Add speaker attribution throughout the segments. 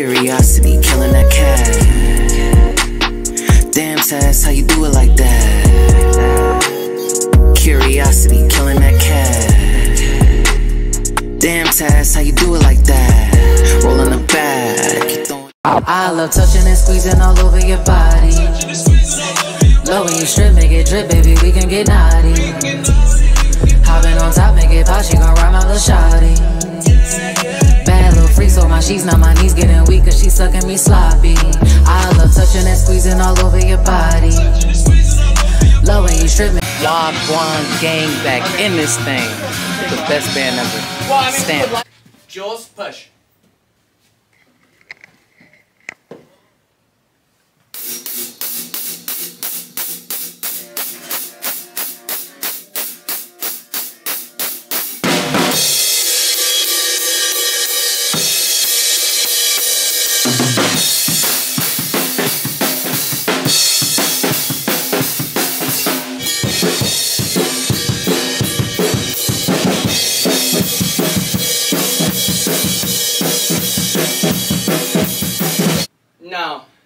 Speaker 1: Curiosity, killing that cat. Damn sass, how you do it like that? Curiosity, killing that cat. Damn sass, how you do it like that? Rolling the back.
Speaker 2: I love touching and squeezing all over your body. Love when you strip, make it drip, baby, we can get naughty. Hopping on top, make it pop, she gon' ride my little shawty. Bad little freak, so my sheets, now my knees getting weak, cause she sucking me sloppy. I love touching and squeezing all over your body. Love when you strip me.
Speaker 3: Wagwan gang back in this thing. The best band ever. Stamp.
Speaker 4: Jules, push.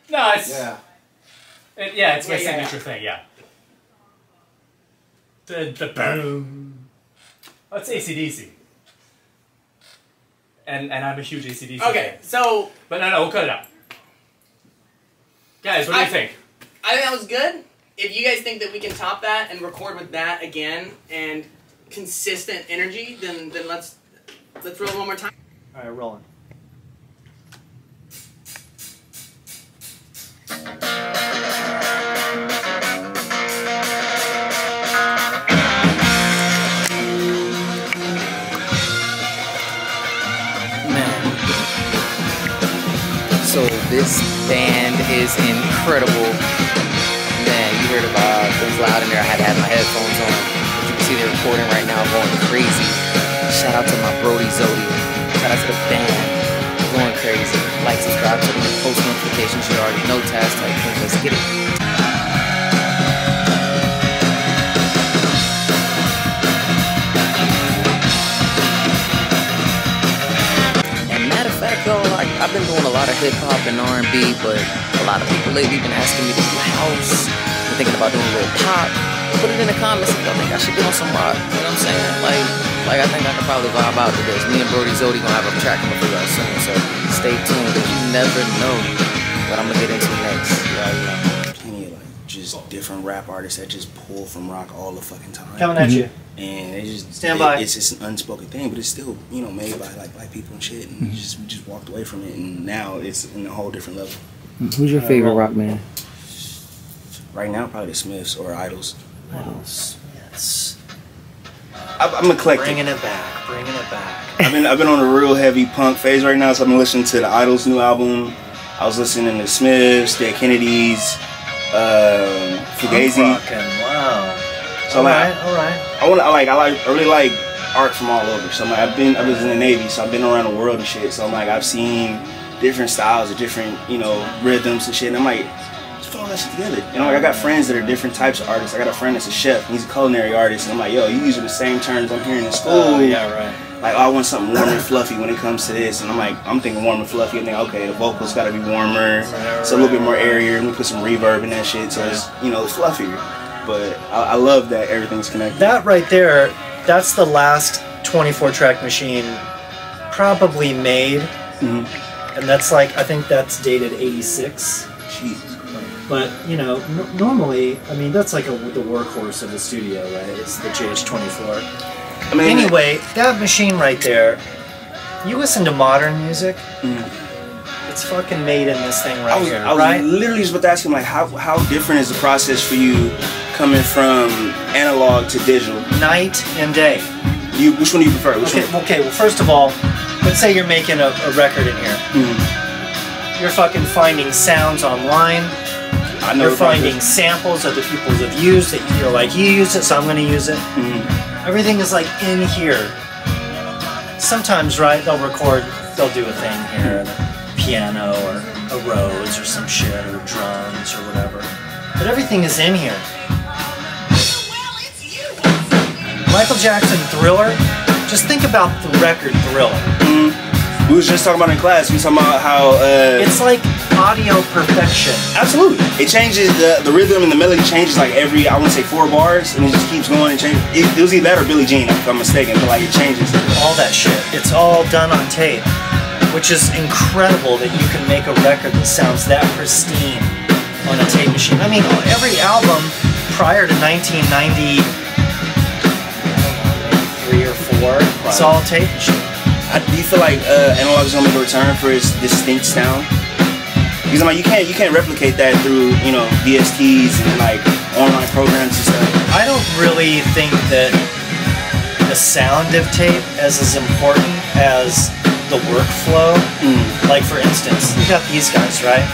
Speaker 5: No, it's it's my signature thing. Yeah. The boom. That's AC/DC. And I'm a huge AC/DC fan.
Speaker 4: Okay, so.
Speaker 5: But no, we'll cut it out. Guys, what do you think?
Speaker 4: I think that was good. If you guys think that we can top that and record with that again and consistent energy, then let's roll one more time.
Speaker 6: All right, rolling.
Speaker 3: So this band is incredible. Man, you heard about it was loud in there. I had to have my headphones on. As you can see, they're recording right now, going crazy. Shout out to my Brody Zodie. Shout out to the band. Going crazy. Like, subscribe to the post notifications. You already know task type things. Let's get it. Like, I've been doing a lot of hip-hop and R&B, but a lot of people lately been asking me to do house. I'm thinking about doing a little pop. Put it in the comments if y'all think I should get on some rock. You know what I'm saying? Like I think I could probably vibe out to this. Me and Brody Zodie gonna have a track coming for y'all soon, so stay tuned, because you never know what I'm gonna get into next.
Speaker 7: Plenty of like just different rap artists that just pull from rock all the fucking time.
Speaker 6: Coming at you.
Speaker 7: And they just
Speaker 6: stand by.
Speaker 7: It's just an unspoken thing, but it's still, you know, made by like black people and shit. And we just walked away from it, and now it's in a whole different level.
Speaker 3: Who's your favorite rock man?
Speaker 7: Right now, probably the Smiths or Idols.
Speaker 6: Idols, yes.
Speaker 7: I'm eclectic.
Speaker 6: Bringing it back, bringing it back.
Speaker 7: I've been on a real heavy punk phase right now, so I've been listening to the Idols' new album. I was listening to Smiths, Dead Kennedys, Fugazi.
Speaker 6: Wow.
Speaker 7: So all right. I really like art from all over. So I was in the Navy, so I've been around the world and shit. So I'm like, I've seen different styles of different, you know, rhythms and shit. And I'm like, let's put all that shit together. You know, like I got friends that are different types of artists. I got a friend that's a chef. He's a culinary artist, and I'm like, yo, you using the same terms I'm hearing in school.
Speaker 6: Oh, yeah, right.
Speaker 7: Like, oh, I want something warm and fluffy when it comes to this. And I'm thinking warm and fluffy. I'm thinking, okay, the vocals got to be warmer. It's a little bit more airier. Let me put some reverb in that shit, so it's, you know, it's fluffier. But I love that everything's connected.
Speaker 6: That right there, that's the last 24-track machine probably made. And that's like, I think that's dated 86.
Speaker 7: Jesus.
Speaker 6: But, you know, normally, I mean, that's like the workhorse of the studio, right? It's the JH24.
Speaker 7: I mean,
Speaker 6: anyway, that machine right there, you listen to modern music, it's fucking made in this thing right here, right?
Speaker 7: I was literally just about to ask him, like, how different is the process for you coming from analog to digital?
Speaker 6: Night and day.
Speaker 7: Which one do you prefer?
Speaker 6: Okay, well, first of all, let's say you're making a record in here. You're fucking finding sounds online. You're finding samples other people have used that you're like, you use it, so I'm going to use it. Everything is like in here. Sometimes, right, they'll do a thing here, a piano or a Rhodes or some shit, or drums or whatever. But everything is in here. Michael Jackson Thriller, just think about the record Thriller.
Speaker 7: We was just talking about in class. We was talking about how
Speaker 6: it's like audio perfection.
Speaker 7: Absolutely, it changes the rhythm and the melody changes like every, I want to say 4 bars, and it just keeps going and changes. It was either that or Billie Jean, if I'm mistaken, but like it changes.
Speaker 6: All that shit. It's all done on tape, which is incredible that you can make a record that sounds that pristine on a tape machine. I mean, every album prior to 1993 or 4, it's all tape machine.
Speaker 7: Do you feel like analog is gonna make a return for its distinct sound? Because I'm like, you can't replicate that through, you know, VSTs and like online programs and stuff.
Speaker 6: I don't really think that the sound of tape is as important as the workflow. Like for instance, you got these guys, right?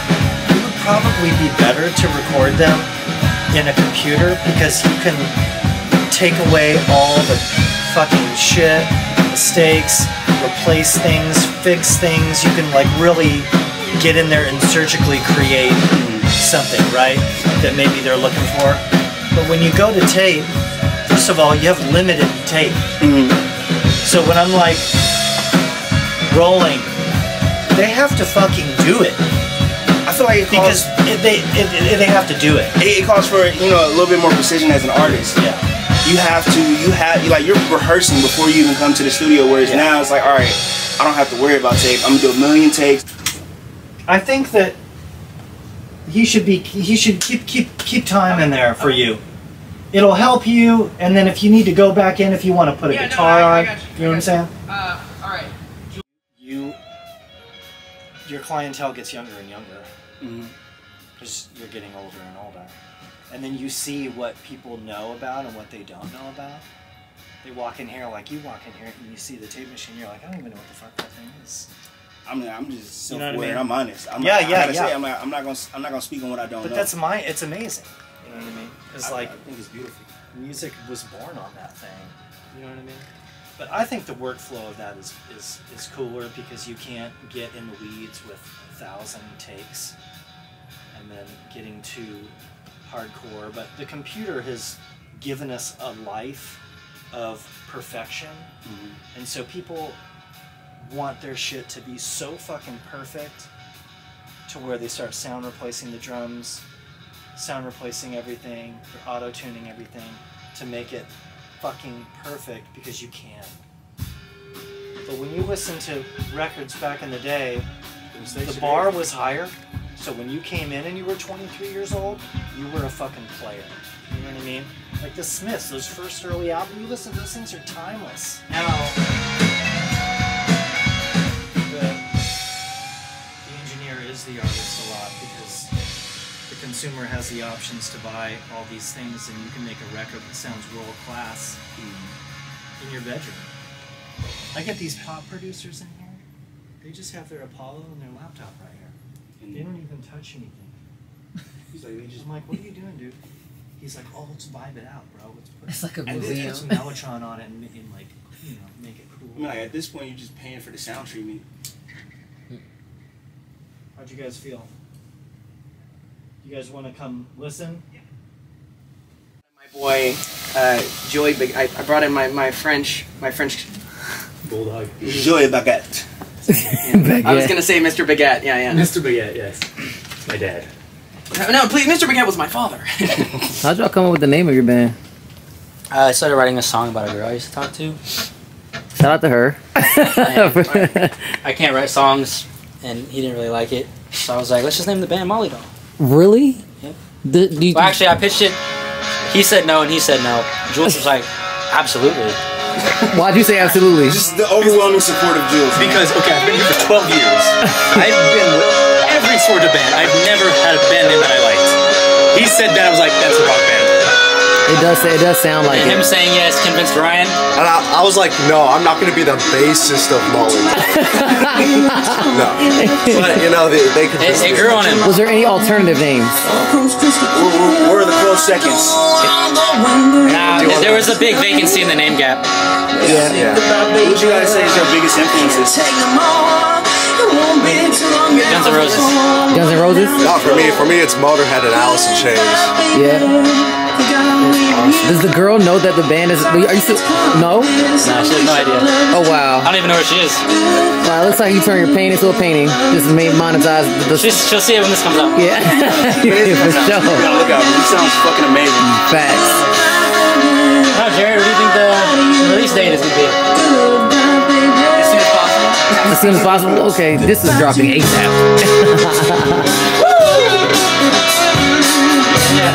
Speaker 6: It would probably be better to record them in a computer because you can take away all the fucking shit, mistakes, replace things, fix things. You can like really get in there and surgically create something, right? That maybe they're looking for. But when you go to tape, first of all, you have limited tape. So when I'm like rolling, they have to fucking do it.
Speaker 7: I feel like it calls,
Speaker 6: because they have to do it.
Speaker 7: It calls for, you know, a little bit more precision as an artist.
Speaker 6: Yeah.
Speaker 7: You're rehearsing before you even come to the studio, whereas now it's like, all right, I don't have to worry about tape. I'm gonna do a million takes.
Speaker 6: I think that he should keep time in there for you. It'll help you, and then if you need to go back in, if you want to put a guitar on, you know what I'm saying?
Speaker 4: All right.
Speaker 6: Your clientele gets younger and younger because you're getting older and older. And then you see what people know about and what they don't know about. They walk in here like you walk in here and you see the tape machine, you're like, I don't even know what the fuck that thing is.
Speaker 7: I'm just self-aware,
Speaker 6: you know what I mean?
Speaker 7: and I'm honest. I'm not gonna speak on what I don't know.
Speaker 6: But it's amazing. You know what I mean? It's I think it's beautiful. Music was born on that thing. You know what I mean? But I think the workflow of that is cooler because you can't get in the weeds with 1,000 takes and then getting too hardcore. But the computer has given us a life of perfection, and so people want their shit to be so fucking perfect to where they start sound replacing the drums, sound replacing everything, they're auto-tuning everything to make it fucking perfect because you can. But when you listen to records back in the day, the bar was higher, so when you came in and you were 23 years old, you were a fucking player. You know what I mean? Like the Smiths, those first early albums, you listen to those things, are timeless. Now, the engineer is the artist a lot because the consumer has the options to buy all these things and you can make a record that sounds world class in your bedroom. I get these pop producers in here, they just have their Apollo and their laptop right here. They don't even touch anything. I'm like, what are you doing, dude? He's like, oh, let's vibe it out, bro. Let's put
Speaker 3: it's like a
Speaker 6: museum. Put some Mellotron on it and like, you know, make it cool.
Speaker 7: I mean, like, at this point, you're just paying for the sound treatment.
Speaker 6: How'd you guys feel? You guys want to come listen? Yeah.
Speaker 4: My boy, Joey. I brought in my French
Speaker 5: bulldog.
Speaker 7: Joey Baguette.
Speaker 4: Baguette. I was gonna say Mr. Baguette. Yeah.
Speaker 5: Mr. Baguette, yes. My dad.
Speaker 4: No, please, Mr. Baguette was my father.
Speaker 3: How'd y'all come up with the name of your band?
Speaker 8: I started writing a song about a girl I used to talk to.
Speaker 3: Shout out to her.
Speaker 8: I can't write songs, and he didn't really like it. So I was like, let's just name the band Molly Doll.
Speaker 3: Really?
Speaker 8: Yep.
Speaker 3: Well,
Speaker 8: actually, I pitched it. He said no, and he said no. Jules was like, absolutely.
Speaker 3: Why'd you say absolutely?
Speaker 7: Just the overwhelming support of Jules.
Speaker 5: Because, okay, I've been here for 12 years. I've been with every sort of band. I've never had a band name that I liked. He said that, I was like, that's a rock band.
Speaker 3: It does sound like
Speaker 8: and him saying yes convinced Ryan.
Speaker 9: And I was like, no, I'm not going to be the bassist of Molly. No. But, you know, they convinced me.
Speaker 8: It grew on him.
Speaker 3: Was there any alternative names?
Speaker 7: Where are the close seconds?
Speaker 8: There was a big vacancy in the name gap.
Speaker 3: Yeah.
Speaker 7: What would you guys say is your biggest influences?
Speaker 8: Guns N' Roses.
Speaker 3: Guns N' Roses?
Speaker 9: No, for me, it's Motorhead and Alice in Chains.
Speaker 3: Yeah. Does the girl know that the band is? Are you still? No.
Speaker 8: Nah, she has no idea.
Speaker 3: Oh wow.
Speaker 8: I don't even know where she is.
Speaker 3: Wow, it looks like you turn your pain into a painting. Just monetize the.
Speaker 8: She'll see it when this comes out.
Speaker 3: Yeah. Yeah, for sure.
Speaker 7: Look out, this sounds fucking amazing.
Speaker 3: Facts.
Speaker 8: Now, Jared, what do you think the release date is gonna be?
Speaker 4: As soon as possible.
Speaker 3: As soon as possible. Okay, this is dropping ASAP.
Speaker 7: You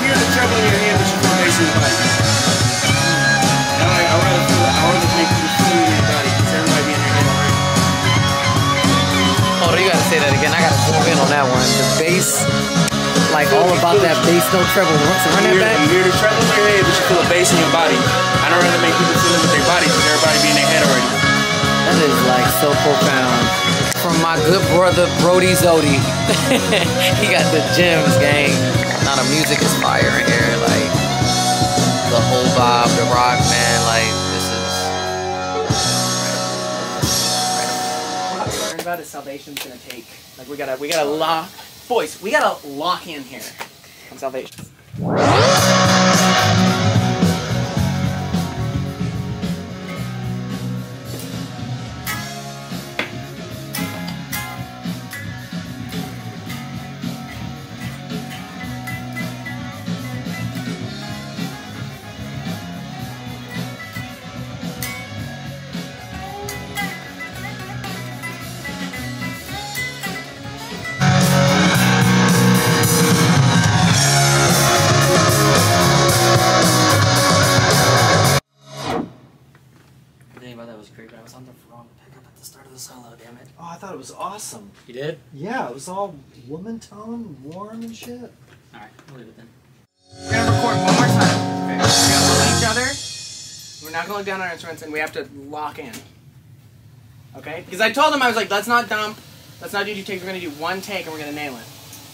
Speaker 7: hear the treble in your hand, but you feel bass in your body. I rather make you feel in your body because everybody be in their head already.
Speaker 3: Hold on, you gotta say that again. I gotta zoom in on that one. The bass, like all about that bass note treble. So run that back.
Speaker 7: You hear the treble in your head, but you feel a bass in your body. I'd rather make people feel it with their bodies because everybody be in their head already.
Speaker 3: That is like so profound. From my good brother Brody Zodie. He got the gems, gang. Now the music is fire in here, like the whole vibe, the rock, man. Like this is
Speaker 4: What I'm about is Salvation's gonna take. Like we gotta lock, boys. We gotta lock in here on Salvation.
Speaker 8: I was on the wrong pickup at the start of the solo, damn it.
Speaker 6: Oh, I thought it was awesome.
Speaker 8: You did?
Speaker 6: Yeah, it was all woman tone, warm and shit.
Speaker 8: Alright, we'll leave it then.
Speaker 4: We're gonna record one more time. Okay. We're gonna look at each other. We're not gonna look down on our instruments, and we have to lock in. Okay? Because I told him, I was like, let's not dump. Let's not do two takes. We're gonna do one take, and we're gonna nail it.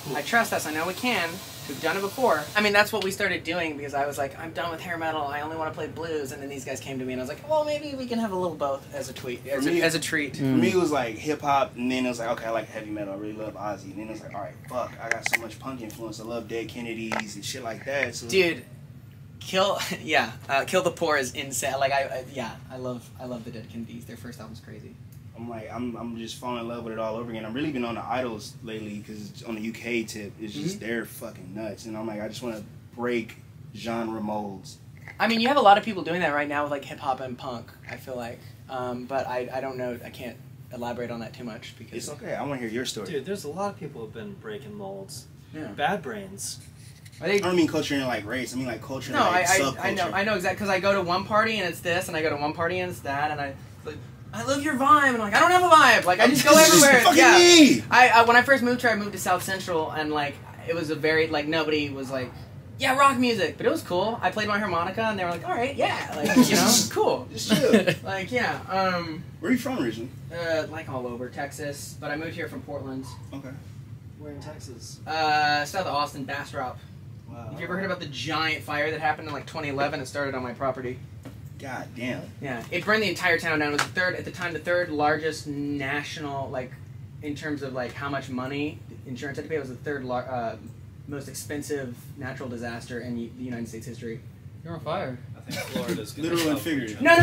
Speaker 4: Cool. I trust us. I know we can. We've done it before. I mean, that's what we started doing because I was like, I'm done with hair metal. I only want to play blues. And then these guys came to me, and I was like, well, maybe we can have a little both as a tweet, as a treat.
Speaker 7: For me, it was like hip hop, and then it was like, okay, I like heavy metal. I really love Ozzy. And then it was like, all right, fuck, I got so much punk influence. I love Dead Kennedys and shit like that. So
Speaker 4: dude, Kill the Poor is insane. Like I love the Dead Kennedys. Their first album's crazy.
Speaker 7: I'm just falling in love with it all over again. I've really been on the Idols lately because on the UK tip, it's just they're fucking nuts. And I'm like, I just want to break genre molds.
Speaker 4: I mean, you have a lot of people doing that right now with like hip hop and punk. I feel like, but I don't know. I can't elaborate on that too much because
Speaker 7: it's okay. I want to hear your story.
Speaker 6: Dude, there's a lot of people who've been breaking molds.
Speaker 4: Yeah.
Speaker 6: Bad Brains.
Speaker 7: I don't mean culture in like race. I mean like culture in like subculture.
Speaker 4: I know exactly because I go to one party and it's this, and I go to one party and it's that, and I love your vibe, and I'm like, I don't have a vibe. Like, I just go everywhere. Yeah.
Speaker 7: Me.
Speaker 4: I when I first moved here, I moved to South Central, and like, it was a very like nobody was like, yeah, rock music, but it was cool. I played my harmonica, and they were like, all right, yeah, like you know, cool.
Speaker 7: Just chill.
Speaker 4: Like yeah.
Speaker 7: Where are you from originally?
Speaker 4: Like all over Texas, but I moved here from Portland.
Speaker 7: Okay.
Speaker 6: Where in Texas?
Speaker 4: South of Austin, Bastrop.
Speaker 6: Wow.
Speaker 4: Have you ever heard about the giant fire that happened in like 2011? It started on my property.
Speaker 7: God damn.
Speaker 4: Yeah, it burned the entire town down. It was the third largest national, like, in terms of like how much money insurance had to pay. It was the third most expensive natural disaster in the United States history.
Speaker 8: You're on fire.
Speaker 6: I think Florida's gonna
Speaker 7: Literal and figurative.
Speaker 4: No.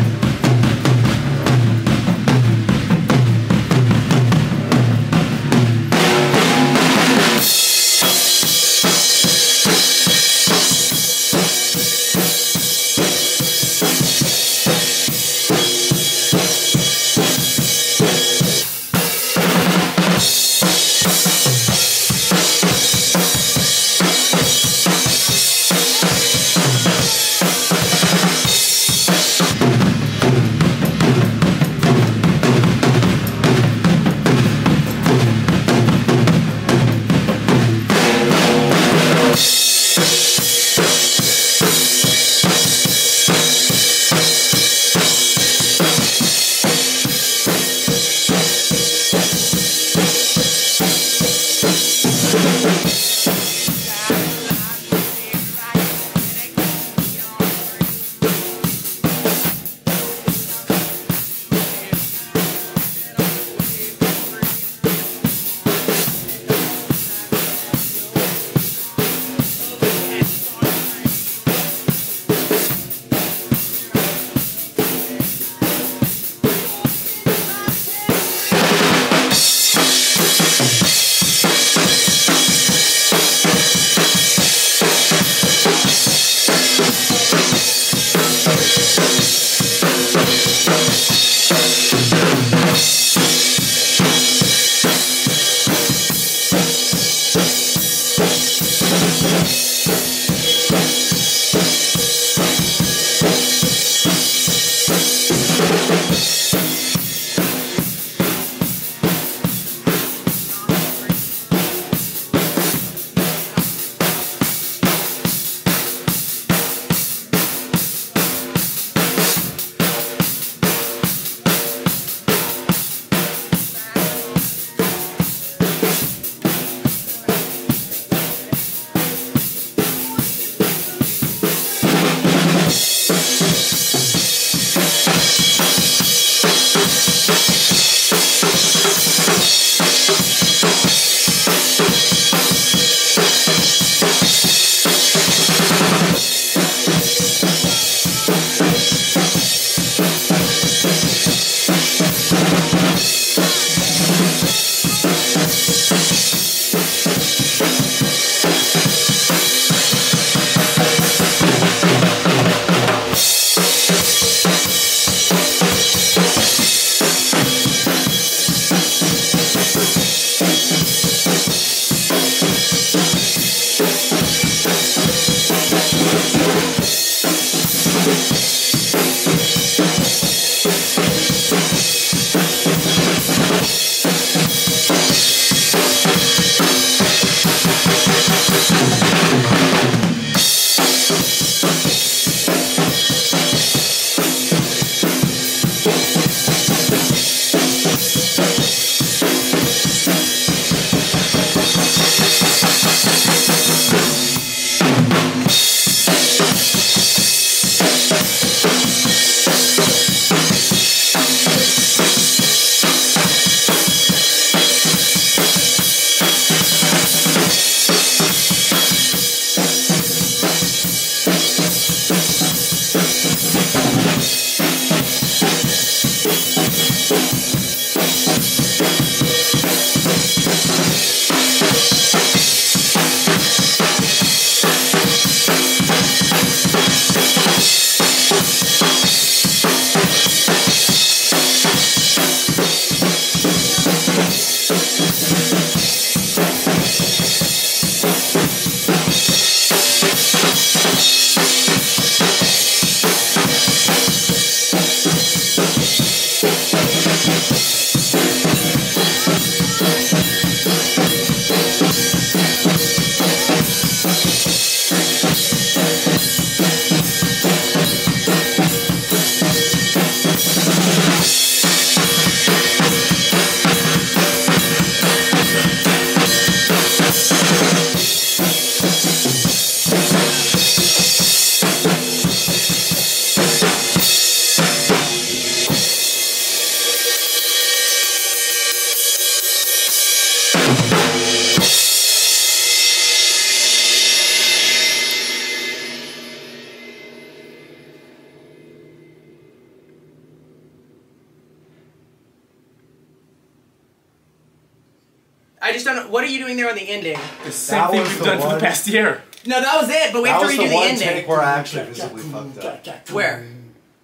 Speaker 4: I just don't know. What are you doing there on the ending?
Speaker 5: The same thing we've done for the past year.
Speaker 4: No, that was it, but we have to redo the ending.
Speaker 10: Take where I actually visibly fucked up.
Speaker 4: Where?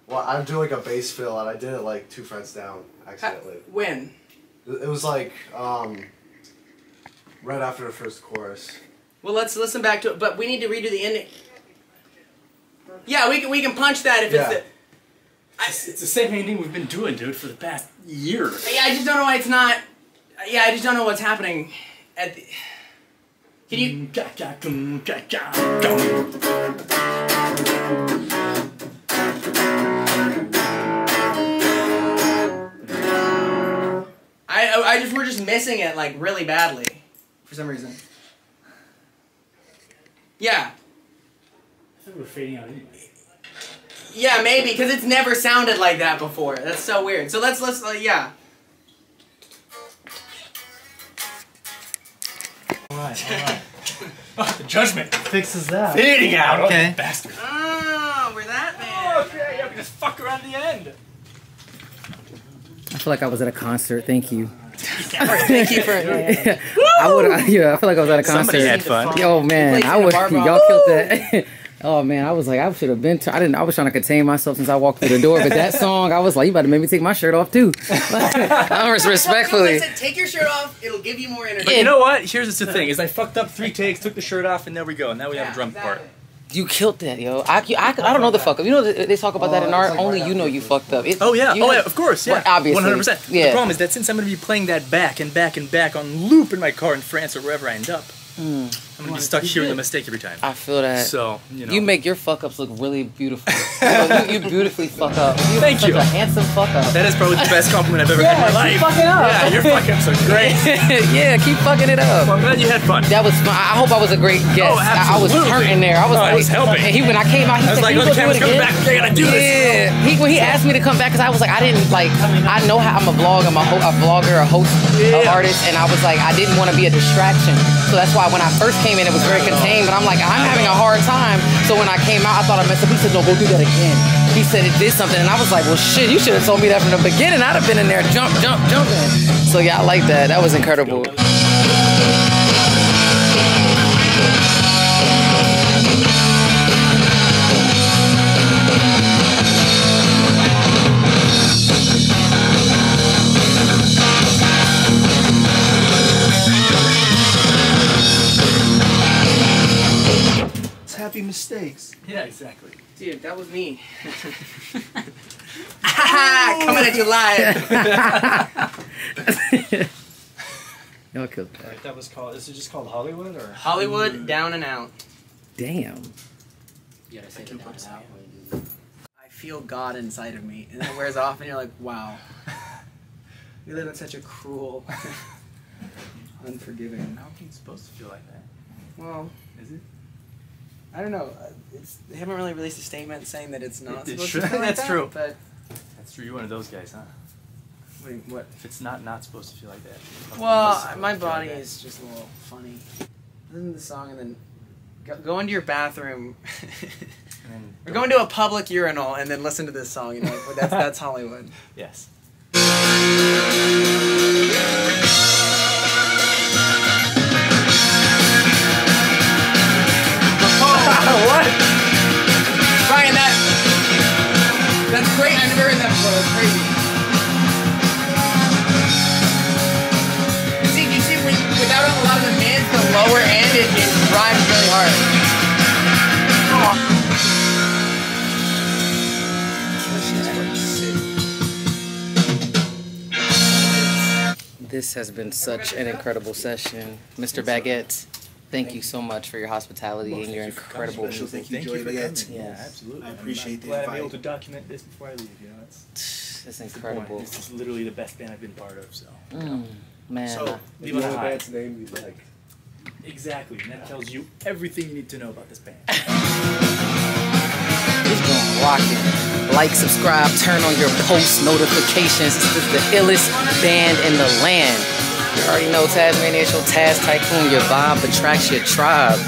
Speaker 10: Well, I'm doing like a bass fill, and I did it like 2 frets down accidentally.
Speaker 4: When?
Speaker 10: It was like right after the first chorus.
Speaker 4: Well, let's listen back to it, but we need to redo the ending. Yeah, we can punch that if it's the.
Speaker 5: It's the same ending we've been doing, dude, for the past year.
Speaker 4: Yeah, I just don't know why it's not. Yeah, I just don't know what's happening at the. Can you? We're just missing it like really badly, for some reason. Yeah.
Speaker 5: I think we're fading out anyway.
Speaker 4: Yeah, maybe because it's never sounded like that before. That's so weird. So let's yeah.
Speaker 5: Alright. Oh, the judgment
Speaker 6: fixes that.
Speaker 5: Fading out.
Speaker 6: Okay.
Speaker 5: Oh, bastard.
Speaker 4: Oh, we're that man.
Speaker 5: Oh, yeah, we just fuck around the end.
Speaker 3: I feel like I was at a concert. Thank you.
Speaker 4: Thank you for it.
Speaker 3: I would. Yeah, I feel like I was at a concert.
Speaker 5: Somebody had fun.
Speaker 3: Yo, man, I would. Y'all killed that. Oh man, I was like, I should have been. I was trying to contain myself since I walked through the door. But that song, I was like, you about to make me take my shirt off too. Respectfully.
Speaker 4: I said, take your shirt off. It'll give you more energy.
Speaker 5: But you know what? Here's the thing: is I fucked up 3 takes, took the shirt off, and there we go. Now we have a drum part.
Speaker 3: You killed that, yo. I don't know the fuck up. You know they talk about that in art. Only you know you fucked up.
Speaker 5: Yeah, of course, yeah.
Speaker 3: Well, obviously.
Speaker 5: 100%.
Speaker 3: Yeah.
Speaker 5: The problem is that since I'm going to be playing that back and back and back on loop in my car in France or wherever I end up, I'm going to be stuck hearing the mistake every time.
Speaker 3: I feel that.
Speaker 5: So, you know.
Speaker 3: You make your fuck ups look really beautiful. you beautifully fuck up.
Speaker 5: Thank you.
Speaker 3: Such a handsome fuck up.
Speaker 5: That is probably the best compliment I've ever had in my life.
Speaker 3: Keep fucking up.
Speaker 5: Yeah, your fuck ups are great.
Speaker 3: Yeah, keep fucking it up.
Speaker 5: Well, I'm glad you had fun.
Speaker 3: That was fun. I hope I was a great guest.
Speaker 5: Oh, absolutely.
Speaker 3: I was turned in there. I was
Speaker 5: helping.
Speaker 3: And when I came out, he said,
Speaker 5: like,
Speaker 3: "Can you
Speaker 5: the
Speaker 3: go do it
Speaker 5: camera's coming
Speaker 3: again?"
Speaker 5: back. I gotta do this.
Speaker 3: Yeah. When he asked me to come back, because I was like, I didn't like. I know how I'm a vlog. I'm a vlogger, a host, an artist, and I was like, I didn't want to be a distraction. So that's why when I first came in, it was very contained. But I'm like, I'm having a hard time. So when I came out, I thought I messed up. He said, no, go do that again. he said it did something, and I was like, well, shit, you should have told me that from the beginning. I'd have been in there jumping. So yeah, I like that. That was incredible.
Speaker 10: Happy mistakes.
Speaker 5: Yeah, exactly.
Speaker 4: Dude, that was me. Coming at you live.
Speaker 6: Y'all killed that. That was called. Is it just called Hollywood or
Speaker 4: Hollywood Down and Out.
Speaker 3: Damn.
Speaker 8: You gotta say the down and out.
Speaker 4: I feel God inside of me, and then it wears off, and you're like, wow. We live in such a cruel, unforgiving.
Speaker 5: I don't think it's supposed to feel like that.
Speaker 4: Well,
Speaker 5: Is it?
Speaker 4: I don't know. They haven't really released a statement saying that it's not supposed
Speaker 5: should.
Speaker 4: to feel like
Speaker 5: That's
Speaker 4: that,
Speaker 5: true.
Speaker 4: But
Speaker 5: That's true. You're one of those guys, huh?
Speaker 4: wait, what?
Speaker 5: If it's not supposed to feel like that.
Speaker 4: Well, my body is just a little funny. Listen to the song and then go into your bathroom or go into a public urinal and then listen to this song. You know, that's Hollywood.
Speaker 5: Yes.
Speaker 4: What? Ryan, that's great. I've never heard that before. That's crazy. You see, without a lot of the mids, the lower end, it drives really hard.
Speaker 3: This has been such an incredible session. Mr. Baguette, thank you so much for your hospitality and your incredible music.
Speaker 10: Thank you, Joey Baguette.
Speaker 5: Yeah, absolutely.
Speaker 10: I appreciate the
Speaker 5: glad I'm
Speaker 10: invite.
Speaker 5: able to document this before I leave. You know,
Speaker 3: It's incredible.
Speaker 5: This is literally the best band I've been part of. So.
Speaker 3: Man.
Speaker 10: So,
Speaker 5: Leave it high.
Speaker 10: band's name, you'd like.
Speaker 5: Exactly, and that tells you everything you need to know about this band.
Speaker 3: It's going rocking. Like, subscribe, turn on your post notifications. This is the illest band in the land. You already know Tasmania, it's your Taz Tikoon. Your vibe attracts your tribe.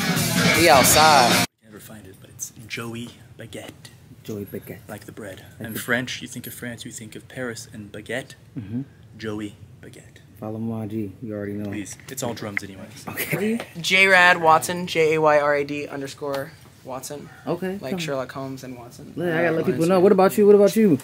Speaker 3: We outside.
Speaker 5: You never find it, but it's Joey Baguette.
Speaker 3: Joey Baguette.
Speaker 5: Like the bread. And French, you think of France, you think of Paris, and baguette. Joey Baguette.
Speaker 3: Follow my G. You already know.
Speaker 5: Please. It's all drums anyway.
Speaker 3: Okay.
Speaker 4: JRAD Watson, JAYRAD_ Watson.
Speaker 3: Okay.
Speaker 4: Like Sherlock Holmes and Watson.
Speaker 3: Look, I gotta let people know. What about you? What about you?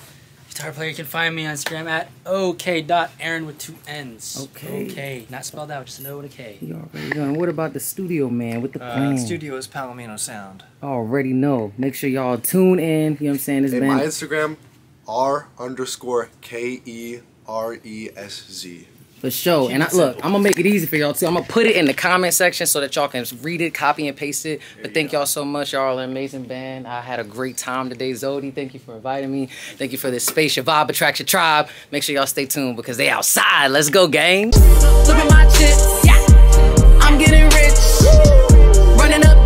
Speaker 8: Guitar player, you can find me on Instagram at OK.Aaron with 2 N's.
Speaker 3: Okay.
Speaker 8: OK. Not spelled out, just an O and a K.
Speaker 3: You already know. What about the studio, man? With the plan?
Speaker 6: Studio is Palomino Sound.
Speaker 3: Already know. Make sure y'all tune in. You know what I'm saying? This
Speaker 10: Hey,
Speaker 3: band.
Speaker 10: my Instagram, R_KERESZ.
Speaker 3: For sure. And look, I'm gonna make it easy for y'all too. I'm gonna put it in the comment section so that y'all can read it, copy and paste it. But thank y'all so much. Y'all are an amazing band. I had a great time today. Zodie, thank you for inviting me. Thank you for this space. Your vibe attracts your tribe. Make sure y'all stay tuned because they outside. Let's go, gang. Look at my chips. Yeah. I'm getting rich. Running up